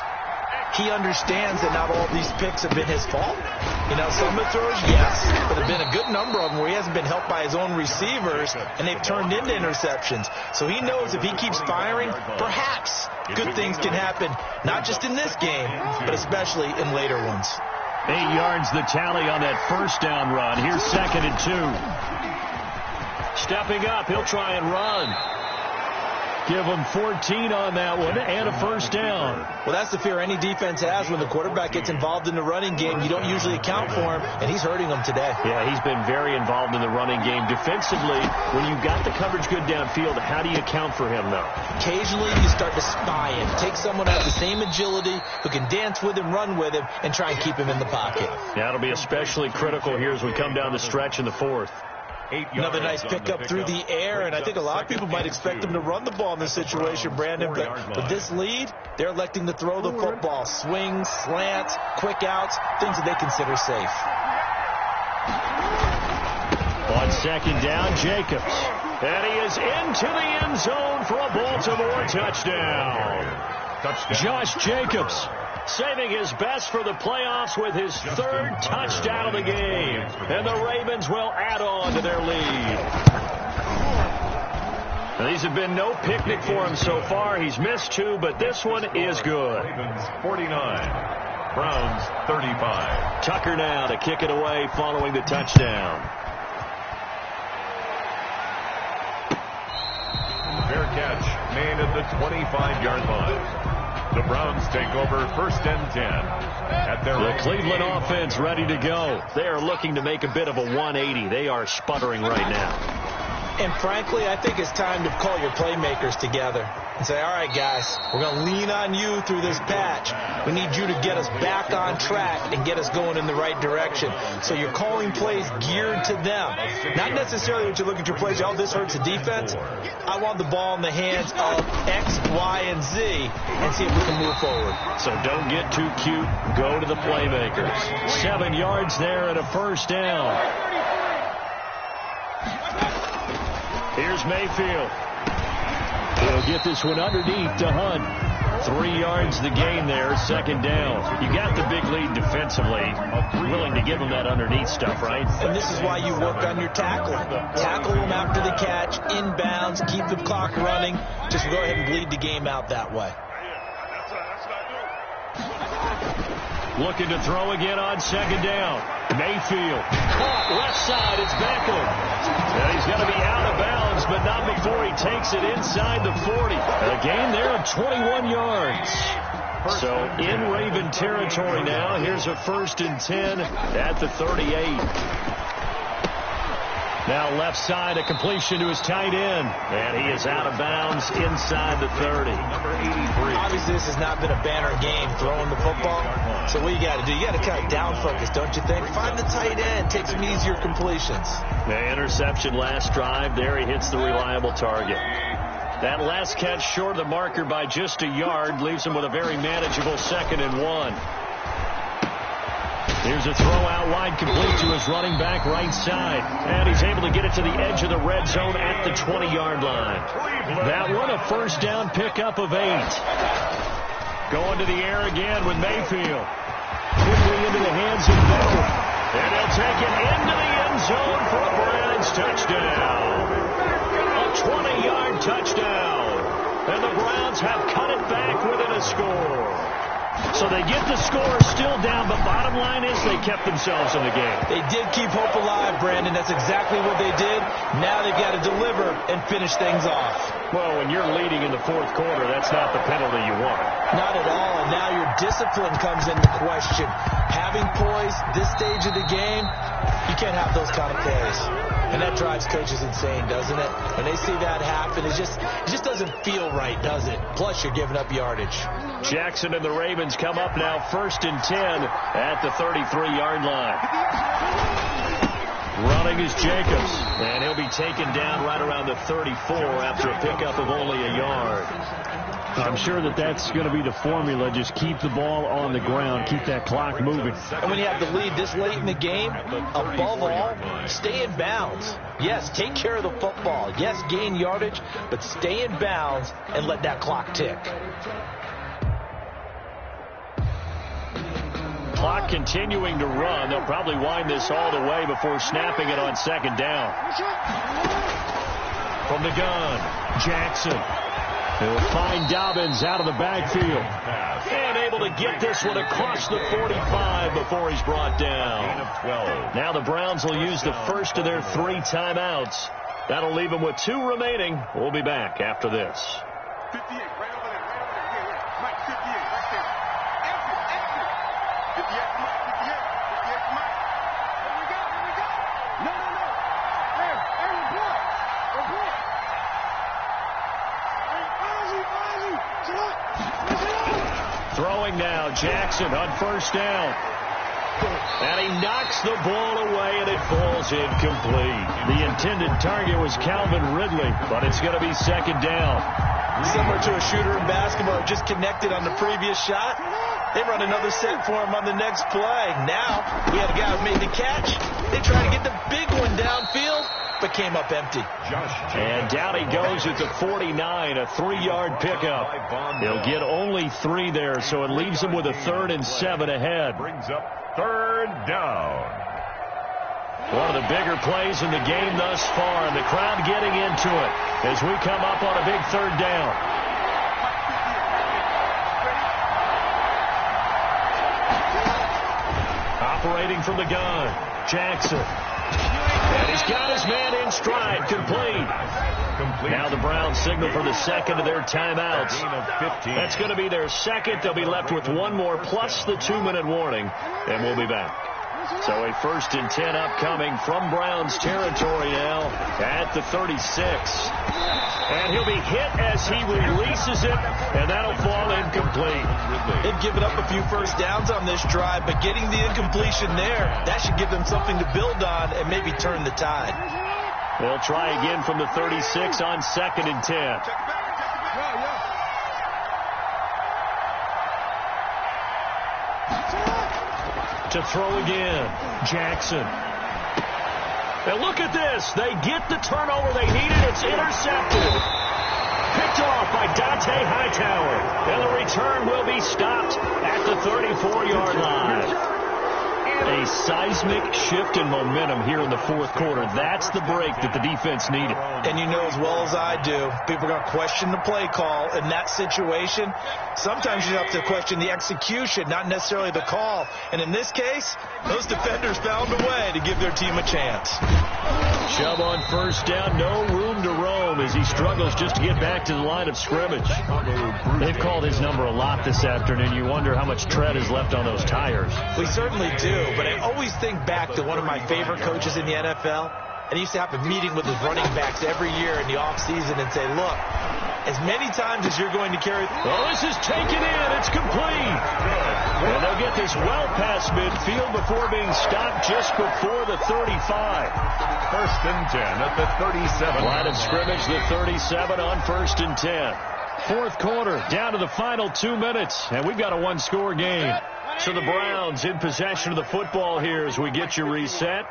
he understands that not all these picks have been his fault. You know, some of the throws, yes, but there have been a good number of them where he hasn't been helped by his own receivers, and they've turned into interceptions. So he knows if he keeps firing, perhaps good things can happen, not just in this game, but especially in later ones. 8 yards the tally on that 1st down run. Here's 2nd and 2. Stepping up, he'll try and run. Give him 14 on that one and a 1st down. Well, that's the fear any defense has when the quarterback gets involved in the running game. You don't usually account for him, and he's hurting them today. Yeah, he's been very involved in the running game. Defensively, when you've got the coverage good downfield, how do you account for him, though? Occasionally, you start to spy him. Take someone who has the same agility, who can dance with him, run with him, and try and keep him in the pocket. That'll be especially critical here as we come down the stretch in the 4th. Another nice pickup through the air, and I think a lot of people might expect him to run the ball in this situation, Brandon, but with this lead, they're electing to throw the football. Swings, slants, quick outs, things that they consider safe. On 2nd down, Jacobs. And he is into the end zone for a Baltimore touchdown. Josh Jacobs saving his best for the playoffs with his 3rd touchdown of the game. And the Ravens will add on to their lead. Now, these have been no picnic for him so far. He's missed 2, but this one is good. Ravens 49, Browns 35. Tucker now to kick it away following the touchdown. Fair man at the 25-yard line. The Browns take over 1st and 10. At their the Cleveland offense ready to go. They are looking to make a bit of a 180. They are sputtering right now. And frankly, I think it's time to call your playmakers together and say, all right, guys, we're going to lean on you through this patch. We need you to get us back on track and get us going in the right direction. So you're calling plays geared to them. Not necessarily what you look at your plays, oh, this hurts the defense. I want the ball in the hands of X, Y, and Z and see if we can move forward. So don't get too cute. Go to the playmakers. 7 yards there and a 1st down. Here's Mayfield. He'll get this one underneath to Hunt. 3 yards the gain there, 2nd down. You got the big lead defensively. Willing to give them that underneath stuff, right? And this is why you work on your tackling. Tackle them after the catch, inbounds, keep the clock running. Just go ahead and bleed the game out that way. Looking to throw again on 2nd down. Mayfield. Caught left side. It's Beckham. And he's going to be out of bounds, but not before he takes it inside the 40. A gain there of 21 yards. So in Raven territory now. Here's a 1st and 10 at the 38. Now left side, a completion to his tight end. And he is out of bounds inside the 30. Number 83. Obviously, this has not been a banner game throwing the football. So what you got to do, you got to kind of down focus, don't you think? Find the tight end, take some easier completions. The interception last drive. There he hits the reliable target. That last catch short of the marker by just a yard leaves him with a very manageable 2nd and 1. Here's a throw out wide, complete to his running back right side. And he's able to get it to the edge of the red zone at the 20-yard line. That one, a 1st down pickup of 8. Going to the air again with Mayfield. Quickly into the hands of Beckham. And he'll take it into the end zone for a Browns touchdown. A 20-yard touchdown. And the Browns have cut it back within a score. So they get the score still down, but bottom line is they kept themselves in the game. They did keep hope alive, Brandon. That's exactly what they did. Now they've got to deliver and finish things off. Well, when you're leading in the 4th quarter, that's not the penalty you want. Not at all, and now your discipline comes into question. Having poise this stage of the game, you can't have those kind of plays. And that drives coaches insane, doesn't it? When they see that happen, it just doesn't feel right, does it? Plus, you're giving up yardage. Jackson and the Ravens come up now 1st and 10 at the 33-yard line. Running is Jacobs, and he'll be taken down right around the 34 after a pickup of only a yard. I'm sure that's going to be the formula. Just keep the ball on the ground. Keep that clock moving. And when you have the lead this late in the game, above all, stay in bounds. Yes, take care of the football. Yes, gain yardage, but stay in bounds and let that clock tick. Clock continuing to run. They'll probably wind this all the way before snapping it on 2nd down. From the gun, Jackson. He'll find Dobbins out of the backfield. And able to get this one across the 45 before he's brought down. Now the Browns will use the first of their 3 timeouts. That'll leave them with 2 remaining. We'll be back after this. 58, right over there, yeah. Mike, 58, right there. Exit. 58, Mike, 58, Mike. Here we go. No. Hey, report. Throwing now, Jackson on 1st down. And he knocks the ball away, and it falls incomplete. The intended target was Calvin Ridley, but it's going to be 2nd down. Similar to a shooter in basketball, just connected on the previous shot. They run another set for him on the next play. Now, we had a guy who made the catch. They try to get the big one downfield, but came up empty. And down he goes at the 49, a 3-yard pickup. He'll get only 3 there, so it leaves him with a 3rd and 7 ahead. Brings up 3rd down. One of the bigger plays in the game thus far, and the crowd getting into it as we come up on a big 3rd down. Operating from the gun, Jackson. And he's got his man in stride, complete. Now the Browns signal for the second of their timeouts. That's going to be their second. They'll be left with one more plus the 2-minute warning, and we'll be back. So a 1st and 10 upcoming from Browns territory now at the 36. And he'll be hit as he releases it, and that'll fall incomplete. They've given up a few first downs on this drive, but getting the incompletion there, that should give them something to build on and maybe turn the tide. They'll try again from the 36 on 2nd and 10. To throw again, Jackson. And look at this. They get the turnover they needed. It's intercepted. Picked off by Dante Hightower. And the return will be stopped at the 34-yard line. A seismic shift in momentum here in the 4th quarter. That's the break that the defense needed. And you know as well as I do, people are going to question the play call in that situation. Sometimes you have to question the execution, not necessarily the call. And in this case, those defenders found a way to give their team a chance. Chubb on 1st down, no room to roam as he struggles just to get back to the line of scrimmage. They've called his number a lot this afternoon. You wonder how much tread is left on those tires. We certainly do, but I always think back to one of my favorite coaches in the NFL. And he used to have a meeting with his running backs every year in the offseason and say, look, as many times as you're going to carry... Oh, this is taken in. It's complete. And they'll get this well past midfield before being stopped just before the 35. 1st and 10 at the 37. Line of scrimmage, the 37 on 1st and 10. 4th quarter, down to the final 2 minutes, and we've got a one-score game. So the Browns in possession of the football here as we get you reset.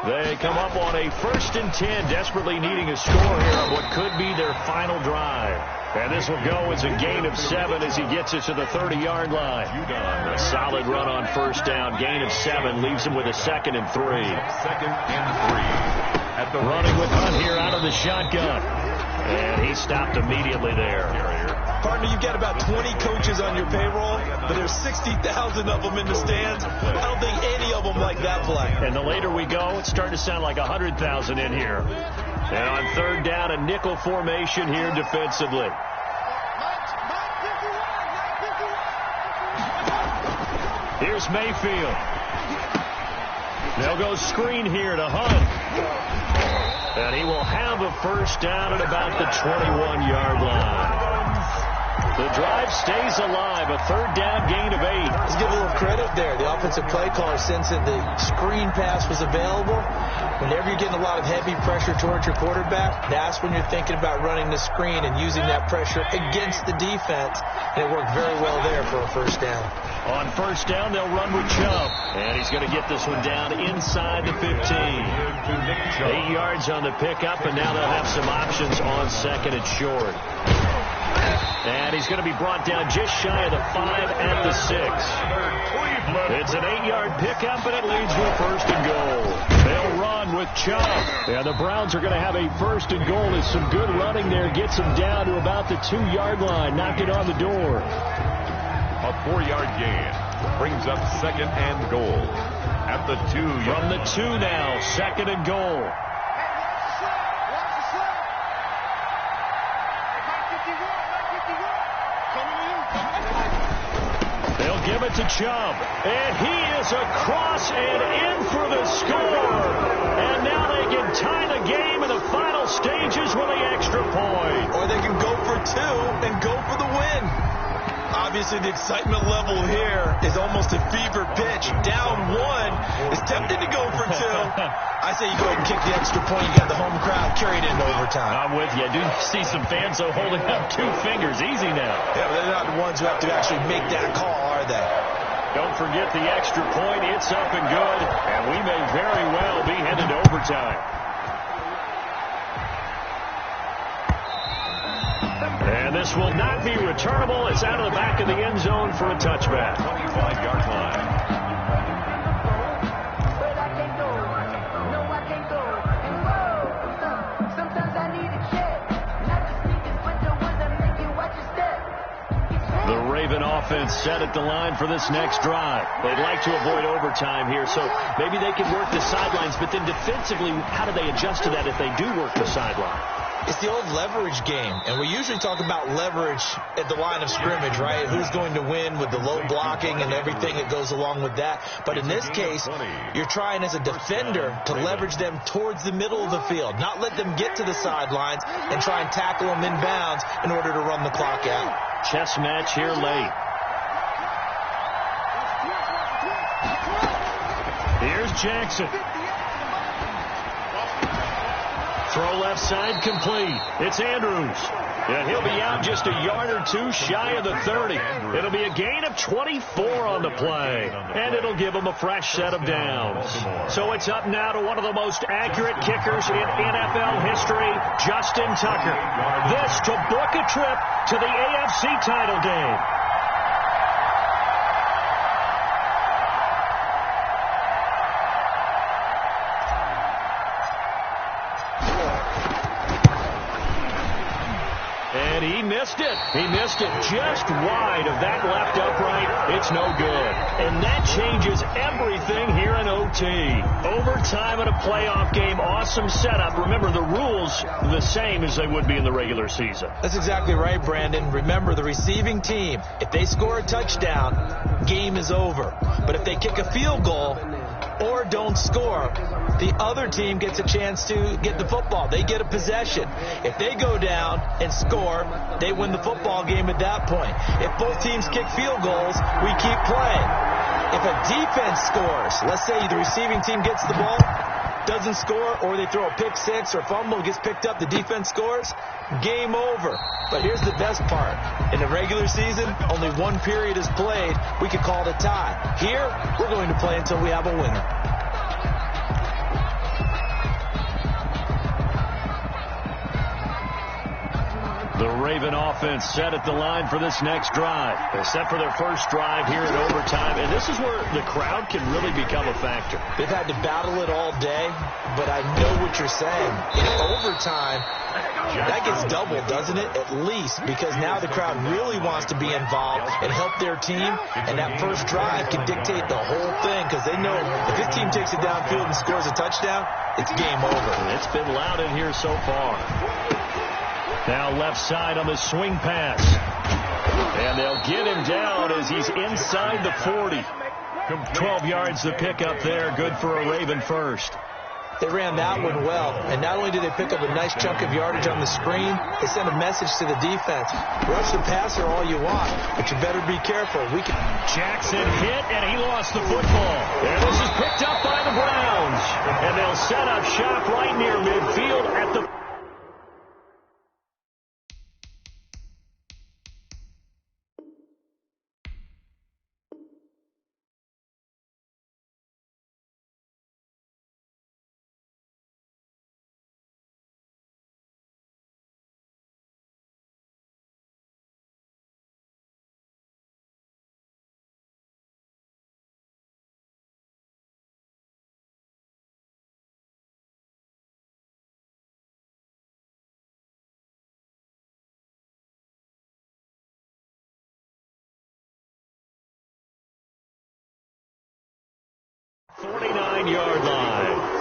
They come up on a 1st and 10, desperately needing a score here on what could be their final drive. And this will go as a gain of 7 as he gets it to the 30-yard line. A solid run on 1st down, gain of 7, leaves him with a 2nd and 3. 2nd and 3. Running with Hunt here out of the shotgun. And he stopped immediately there. Partner, you've got about 20 coaches on your payroll, but there's 60,000 of them in the stands. I don't think any of them like that play. And the later we go, it's starting to sound like 100,000 in here. And on 3rd down, a nickel formation here defensively. Here's Mayfield. They'll go screen here to Hunt. And he will have a 1st down at about the 21-yard line. The drive stays alive. A 3rd down gain of 8. Let's give a little credit there. The offensive play caller sensed that the screen pass was available. Whenever you're getting a lot of heavy pressure towards your quarterback, that's when you're thinking about running the screen and using that pressure against the defense. And it worked very well there for a 1st down. On 1st down, they'll run with Chubb. And he's going to get this one down inside the 15. 8 yards on the pickup, and now they'll have some options on 2nd and short. And he's going to be brought down just shy of the 5 at the 6. It's an 8-yard pickup, and it leads to a 1st and goal. They'll run with Chubb. And the Browns are going to have a 1st and goal. There's some good running there. Gets them down to about the 2-yard line. Knock it on the door. A 4-yard gain brings up 2nd and goal at the 2. From the 2 now, 2nd and goal. They'll give it to Chubb. And he is across and in for the score. And now they can tie the game in the final stages with the extra point. Or they can go for 2 and go for the win. Obviously, the excitement level here is almost a fever pitch. Down 1 is tempted to go for 2. I say you go ahead and kick the extra point. You got the home crowd carried into overtime. I'm with you. I do see some fans, though, holding up 2 fingers. Easy now. Yeah, but they're not the ones who have to actually make that call, are they? Don't forget the extra point. It's up and good. And we may very well be headed to overtime. And this will not be returnable. It's out of the back of the end zone for a touchback. 25-yard line. Raven offense set at the line for this next drive. They'd like to avoid overtime here, so maybe they can work the sidelines, but then defensively, how do they adjust to that if they do work the sideline? It's the old leverage game, and we usually talk about leverage at the line of scrimmage, right? Who's going to win with the low blocking and everything that goes along with that. But in this case, you're trying as a defender to leverage them towards the middle of the field, not let them get to the sidelines and try and tackle them inbounds in order to run the clock out. Chess match here late. Here's Jackson. Throw left side complete. It's Andrews. And he'll be out just a yard or two shy of the 30. It'll be a gain of 24 on the play. And it'll give him a fresh set of downs. So it's up now to one of the most accurate kickers in NFL history, Justin Tucker. This to book a trip to the AFC title game. He missed it. He missed it just wide of that left upright. It's no good. And that changes everything here in OT. Overtime in a playoff game, awesome setup. Remember, the rules the same as they would be in the regular season. That's exactly right, Brandon. Remember, the receiving team, if they score a touchdown, game is over. But if they kick a field goal or don't score, the other team gets a chance to get the football. They get a possession. If they go down and score, they win the football game at that point. If both teams kick field goals, we keep playing. If a defense scores, let's say the receiving team gets the ball, doesn't score, or they throw a pick six or fumble, gets picked up, the defense scores, game over. But here's the best part. In the regular season, only one period is played. We could call it a tie. Here, we're going to play until we have a winner. The Raven offense set at the line for this next drive. They set for their first drive here in overtime, and this is where the crowd can really become a factor. They've had to battle it all day, but I know what you're saying. In overtime, that gets doubled, doesn't it? At least, because now the crowd really wants to be involved and help their team, and that first drive can dictate the whole thing, because they know if this team takes it downfield and scores a touchdown, it's game over. It's been loud in here so far. Now left side on the swing pass. And they'll get him down as he's inside the 40. 12 yards the pickup there. Good for a Raven first. They ran that one well. And not only did they pick up a nice chunk of yardage on the screen, they sent a message to the defense. Rush the passer all you want, but you better be careful. Jackson hit, and he lost the football. And this is picked up by the Browns. And they'll set up shop right near midfield at the... .49-yard line.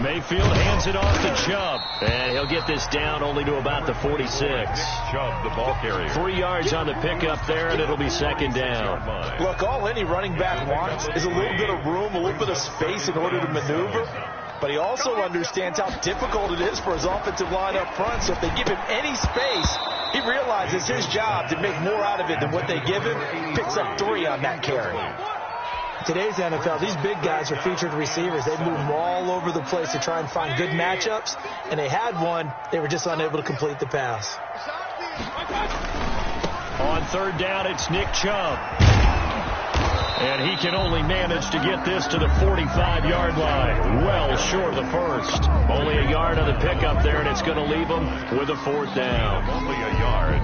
Mayfield hands it off to Chubb, and he'll get this down only to about the 46. Chubb, the ball carrier. 3 yards on the pickup there, and it'll be second down. Look, all any running back wants is a little bit of room, a little bit of space in order to maneuver. But he also understands how difficult it is for his offensive line up front. So if they give him any space, he realizes his job to make more out of it than what they give him. Picks up 3 on that carry. Today's NFL, these big guys are featured receivers. They move them all over the place to try and find good matchups. And they had one. They were just unable to complete the pass. On third down, it's Nick Chubb. And he can only manage to get this to the 45-yard line. Well short of the first. Only a yard on the pickup there, and it's going to leave him with a 4th down. Only a yard.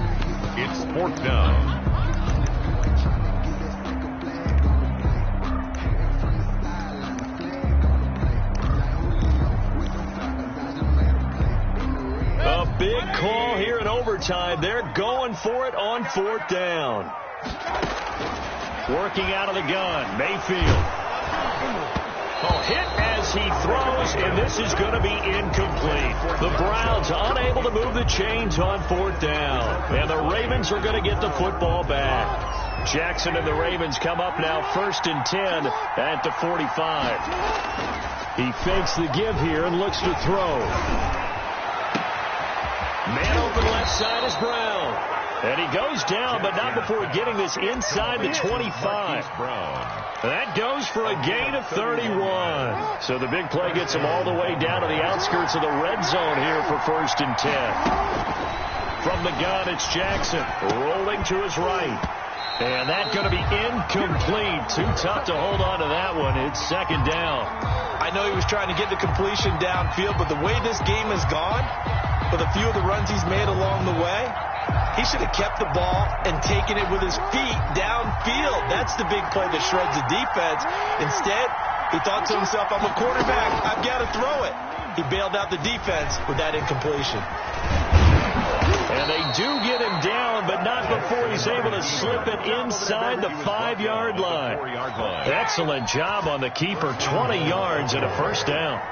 It's 4th down. overtime. They're going for it on 4th down. Working out of the gun, Mayfield. Hit as he throws, and this is going to be incomplete. The Browns unable to move the chains on 4th down, and the Ravens are going to get the football back. Jackson and the Ravens come up now 1st and 10 at the 45. He fakes the give here and looks to throw. Man open left side is Brown. And he goes down, but not before getting this inside the 25. That goes for a gain of 31. So the big play gets him all the way down to the outskirts of the red zone here for 1st and 10. From the gun, it's Jackson rolling to his right. And that's going to be incomplete. Too tough to hold on to that one. It's 2nd down. I know he was trying to get the completion downfield, but the way this game has gone, with a few of the runs he's made along the way, he should have kept the ball and taken it with his feet downfield. That's the big play that shreds the defense. Instead, he thought to himself, I'm a quarterback, I've got to throw it. He bailed out the defense with that incompletion. And they do get him down, but not before he's able to slip it inside the 5-yard line. Excellent job on the keeper, 20 yards and a 1st down.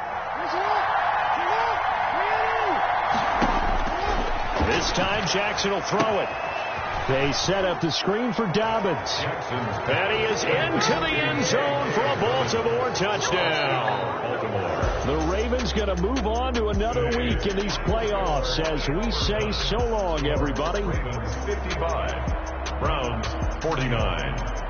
This time, Jackson will throw it. They set up the screen for Dobbins. And he is into the end zone for a Baltimore touchdown. The Ravens going to move on to another week in these playoffs as we say so long, everybody. Ravens 55, Browns 49.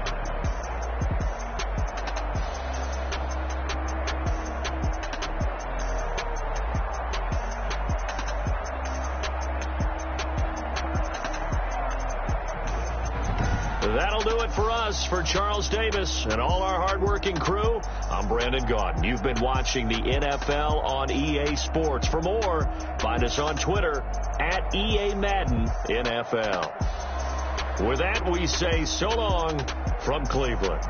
That'll do it for us. For Charles Davis and all our hardworking crew, I'm Brandon Gaudin. You've been watching the NFL on EA Sports. For more, find us on Twitter at EA Madden NFL. With that, we say so long from Cleveland.